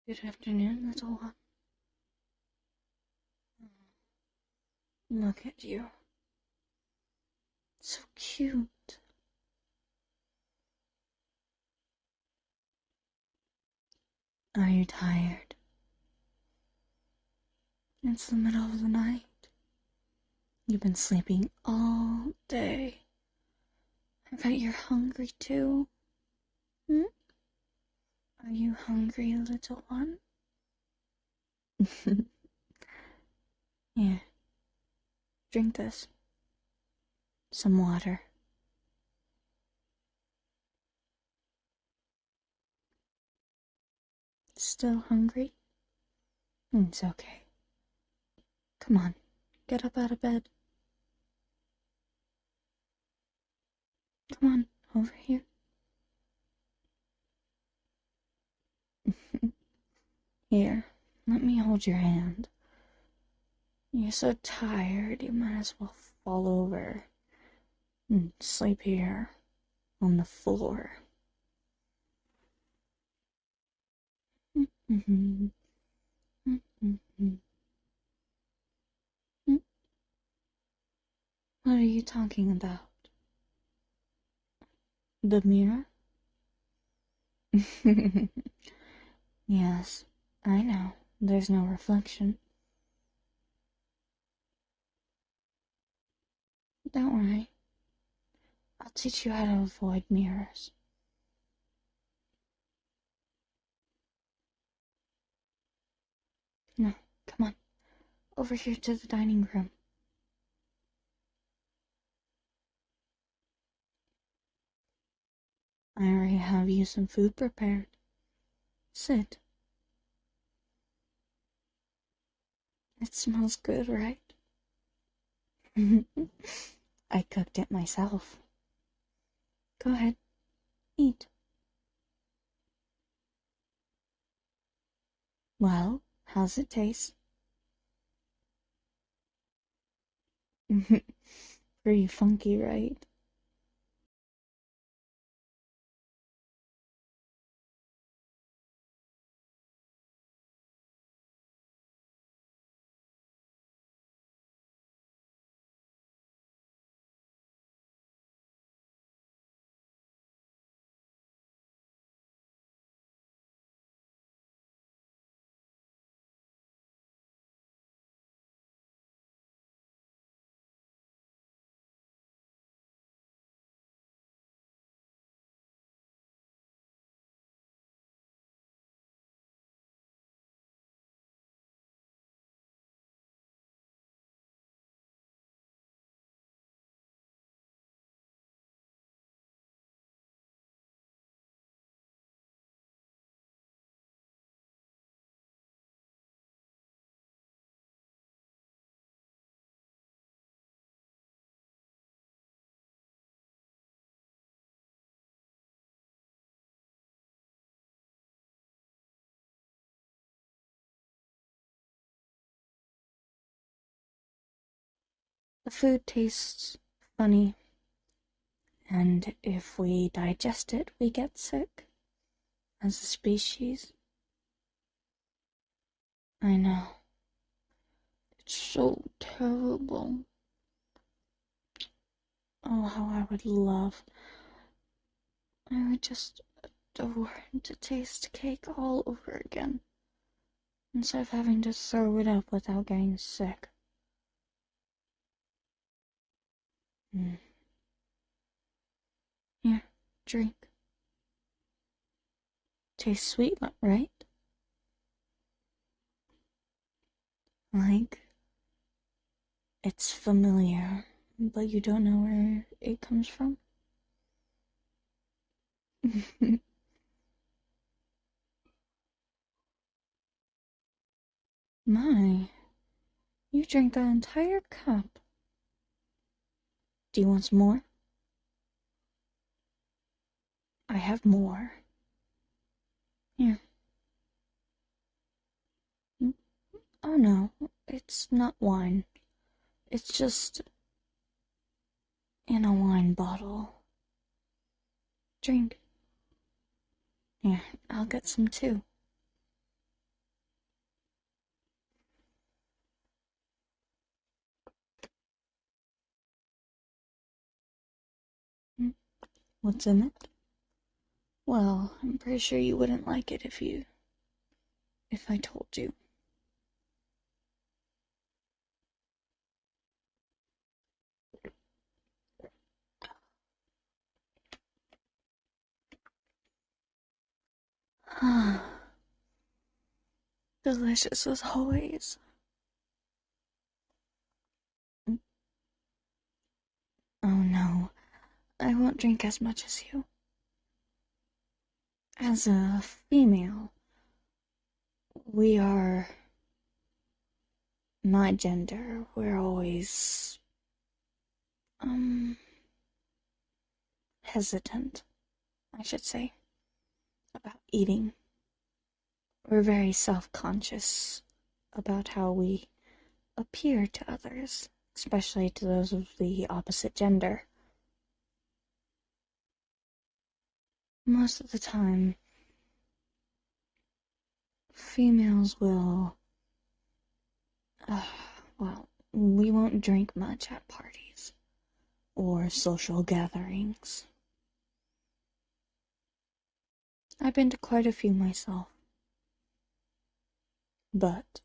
Good afternoon, little one. Look at you. So cute. Are you tired? It's the middle of the night. You've been sleeping all day. I bet you're hungry too. Hmm? Are you hungry, little one? Here, drink this. Some water. Still hungry? It's okay. Come on, get up out of bed. Come on, over here. Here, let me hold your hand. You're so tired, you might as well fall over and sleep here on the floor. What are you talking about? The mirror? Yes, I know. There's no reflection. Don't worry. I'll teach you how to avoid mirrors. No, come on. Over here to the dining room. I already have you some food prepared. Sit. It smells good, right? I cooked it myself. Go ahead, eat. Well, how's it taste? Pretty funky, right? The food tastes funny, and if we digest it, we get sick as a species. I know. It's so terrible. Oh, how I would love. I would just adore to taste cake all over again, instead of having to throw it up without getting sick. Mm. Here, drink. Tastes sweet, right? Like, it's familiar, but you don't know where it comes from? My, you drank that entire cup. Do you want some more? I have more. Here. Oh no, it's not wine. It's just in a wine bottle. Drink. Here, I'll get some too. What's in it? Well, I'm pretty sure you wouldn't like it if I told you. Delicious as always. Oh no, I won't drink as much as you. As a female, we are my gender. We're always, hesitant, I should say, about eating. We're very self-conscious about how we appear to others, especially to those of the opposite gender. Most of the time, females will, well, we won't drink much at parties or social gatherings. I've been to quite a few myself, but,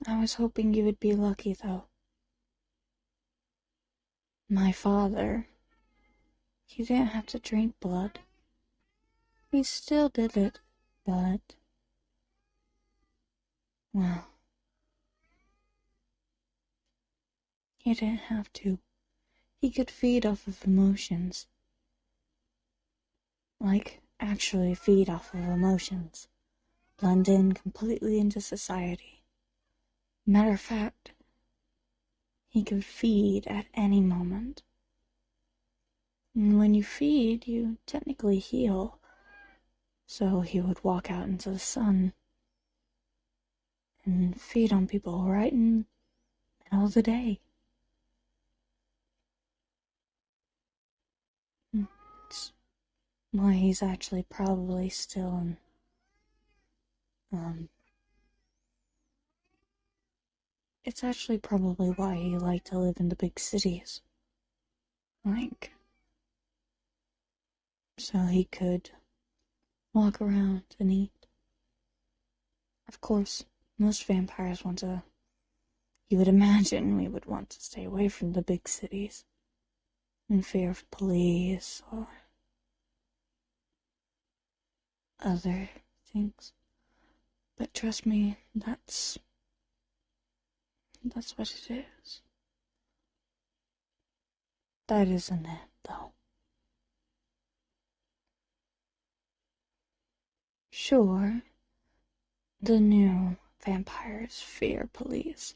I was hoping you would be lucky, though. My father, he didn't have to drink blood. He still did it, but, well, he didn't have to. He could feed off of emotions. Like, actually feed off of emotions. Blend in completely into society. Matter of fact, he could feed at any moment. And when you feed, you technically heal. So he would walk out into the sun and feed on people right in the middle of the day. It's why he's actually probably still in, it's actually probably why he liked to live in the big cities. Like, so he could walk around and eat. Of course, most vampires want to, you would imagine we would want to stay away from the big cities in fear of police or other things. But trust me, that's what it is. That isn't it, though. Sure, the new vampires fear police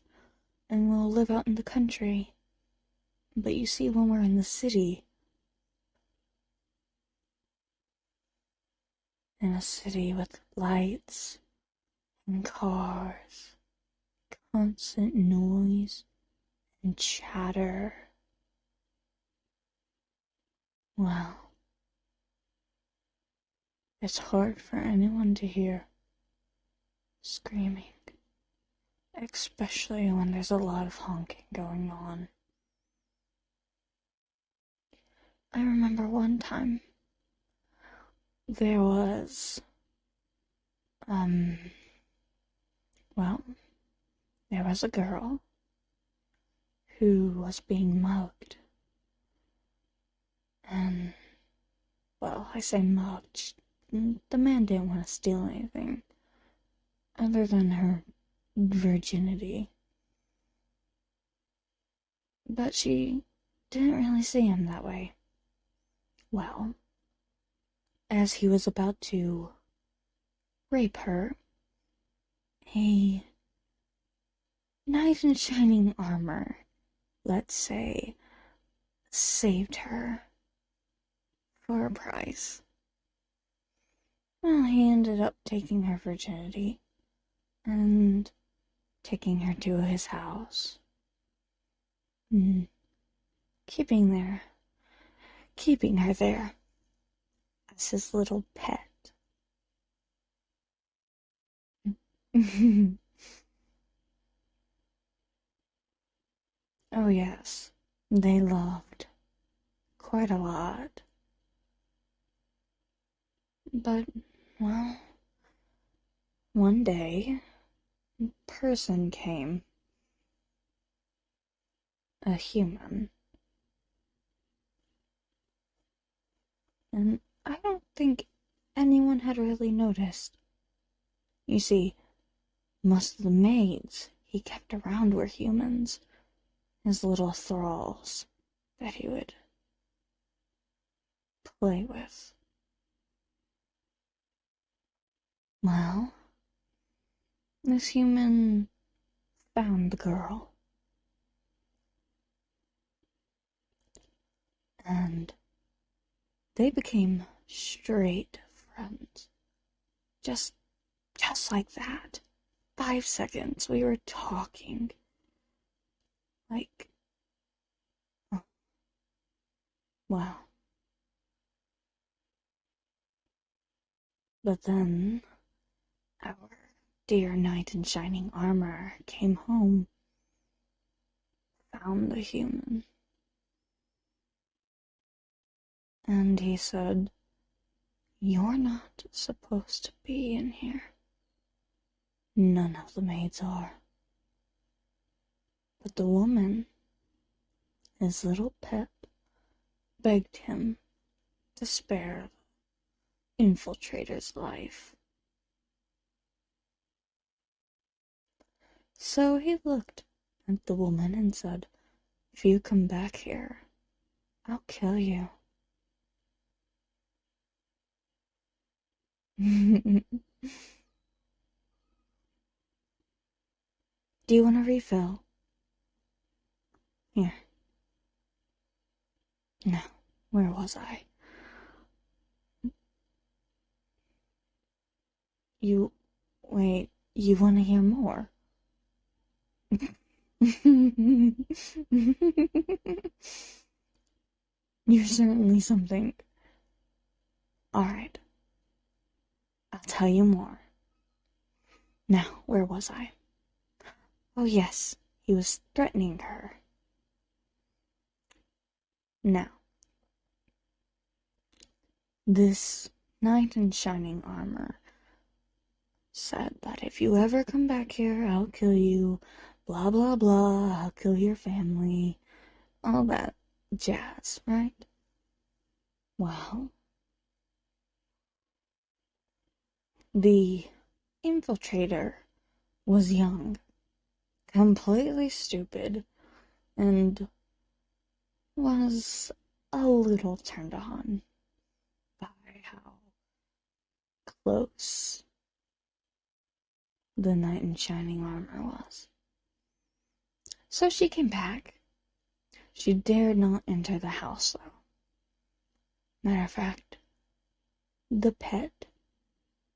and will live out in the country. But you see, when we're in the city, in a city with lights and cars, constant noise and chatter, well, it's hard for anyone to hear screaming, especially when there's a lot of honking going on. I remember one time there was, well, there was a girl who was being mugged. And, well, I say mugged. The man didn't want to steal anything other than her virginity. But she didn't really see him that way. Well, as he was about to rape her, a knight in shining armor, let's say, saved her for a price. Well, he ended up taking her virginity and taking her to his house. Keeping her there as his little pet. Oh, yes, they loved quite a lot. But, well, one day, a person came, a human, and I don't think anyone had really noticed. You see, most of the maids he kept around were humans, his little thralls that he would play with. Well, this human found the girl, and they became straight friends. Just like that. 5 seconds we were talking. Like, oh, wow. But then our dear knight in shining armor came home, found the human, and he said, "You're not supposed to be in here. None of the maids are." But the woman, his little pet, begged him to spare the infiltrator's life. So he looked at the woman and said, "If you come back here, I'll kill you." Do you want a refill? Here. No, where was I? Wait, you want to hear more? You're certainly something. Alright, I'll tell you more. Now, where was I? Oh, yes, he was threatening her. Now, this knight in shining armor said that if you ever come back here, I'll kill you, blah blah blah, I'll kill your family, all that jazz, right? Well, the infiltrator was young, completely stupid, and was a little turned on by how close the knight in shining armor was. So she came back. She dared not enter the house, though. Matter of fact, the pet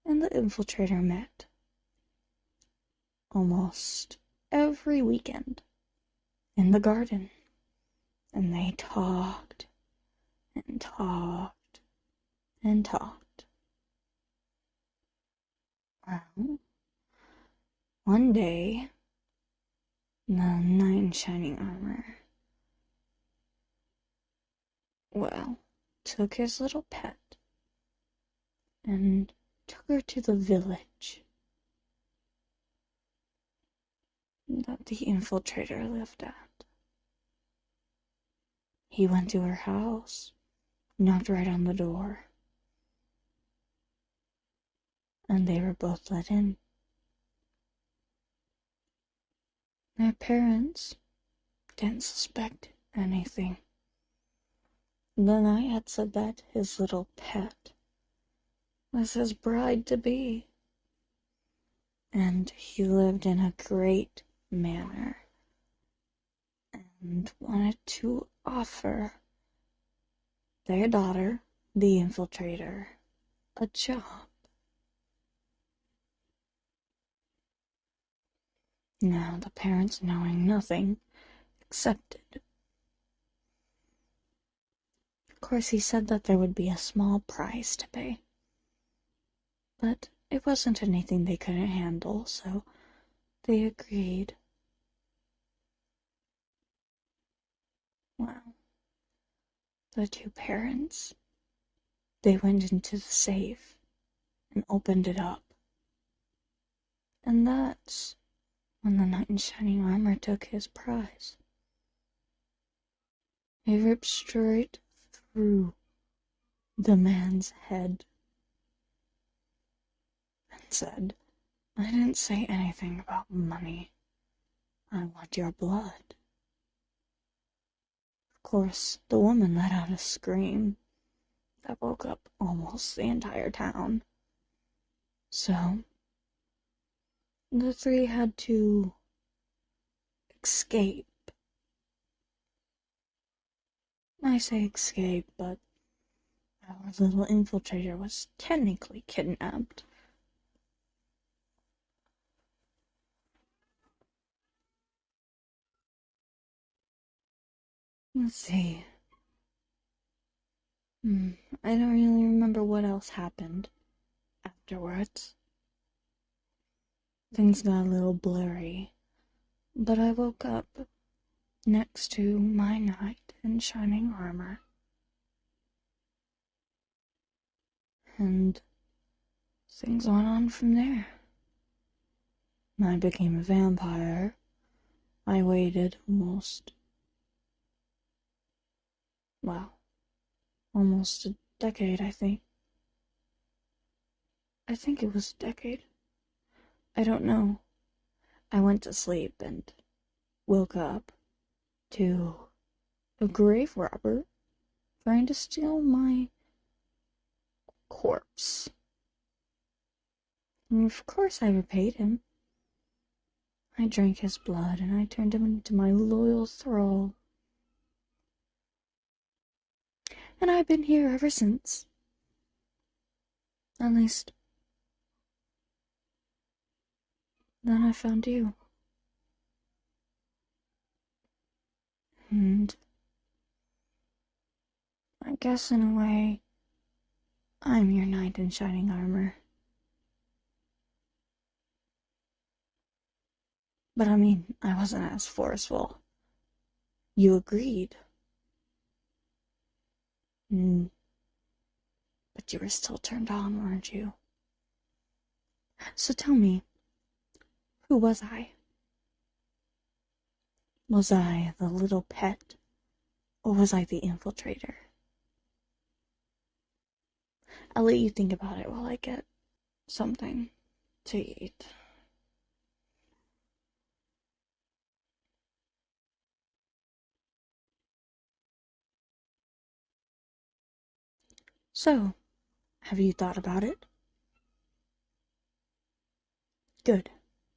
and the infiltrator met almost every weekend in the garden, and they talked and talked and talked. Well, one day, the knight in shining armor, took his little pet and took her to the village that the infiltrator lived at. He went to her house, knocked right on the door, and they were both let in. Their parents didn't suspect anything. The knight had said that his little pet was his bride-to-be, and he lived in a great manner and wanted to offer their daughter, the infiltrator, a job. Now, the parents, knowing nothing, accepted. Of course, he said that there would be a small price to pay, but it wasn't anything they couldn't handle, so they agreed. Well, the two parents, they went into the safe and opened it up. And that's when the knight in shining armor took his prize. He ripped straight through the man's head and said, "I didn't say anything about money. I want your blood." Of course, the woman let out a scream that woke up almost the entire town. So, the three had to escape. I say escape, but our little infiltrator was technically kidnapped. Let's see. I don't really remember what else happened afterwards. Things got a little blurry, but I woke up next to my knight in shining armor. And things went on from there. I became a vampire. I waited almost a decade, I think. I think it was a decade. I don't know. I went to sleep and woke up to a grave robber trying to steal my corpse. And of course I repaid him. I drank his blood and I turned him into my loyal thrall. And I've been here ever since. At least, then I found you. And I guess in a way, I'm your knight in shining armor. But I mean, I wasn't as forceful. You agreed. But you were still turned on, weren't you? So tell me, who was I? Was I the little pet, or was I the infiltrator? I'll let you think about it while I get something to eat. So, have you thought about it? Good.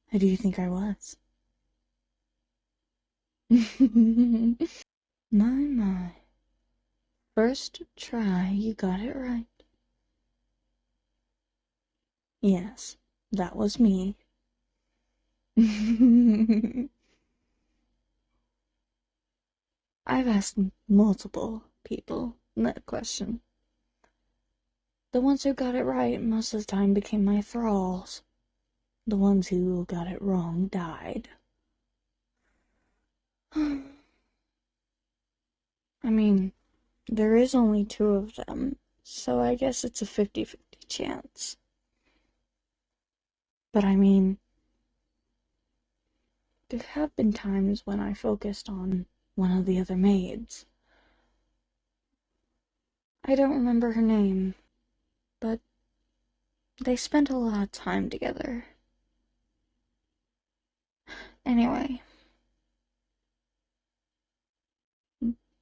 Who do you think I was? My. First try, you got it right. Yes, that was me. I've asked multiple people that question. The ones who got it right most of the time became my thralls. The ones who got it wrong died. I mean, there is only two of them, so I guess it's a 50-50 chance. But I mean, there have been times when I focused on one of the other maids. I don't remember her name, but they spent a lot of time together. Anyway,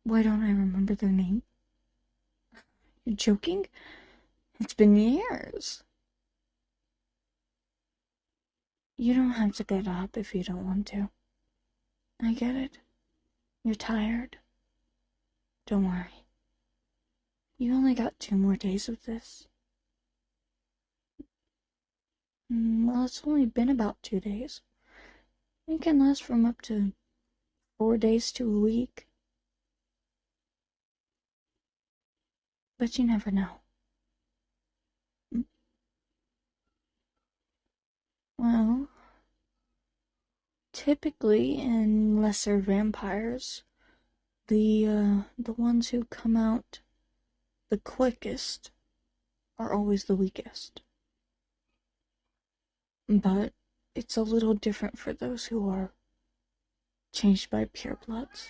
why don't I remember their name? You're joking? It's been years. You don't have to get up if you don't want to. I get it. You're tired. Don't worry. You only got 2 more days of this. Well, it's only been about 2 days. It can last from up to 4 days to a week. But you never know. Well, typically in lesser vampires, the ones who come out the quickest are always the weakest. But it's a little different for those who are changed by purebloods.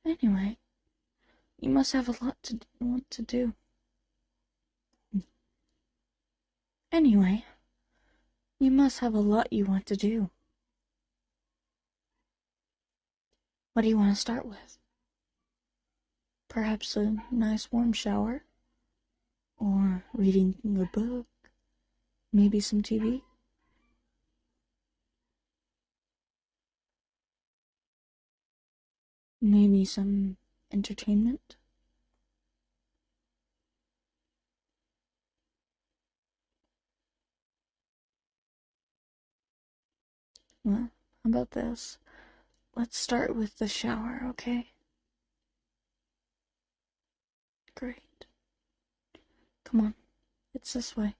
Anyway, you must have a lot to want to do. Anyway, you must have a lot you want to do. What do you want to start with? Perhaps a nice warm shower? Or reading a book? Maybe some TV? Maybe some entertainment? Well, how about this? Let's start with the shower, okay? Great. Come on, it's this way.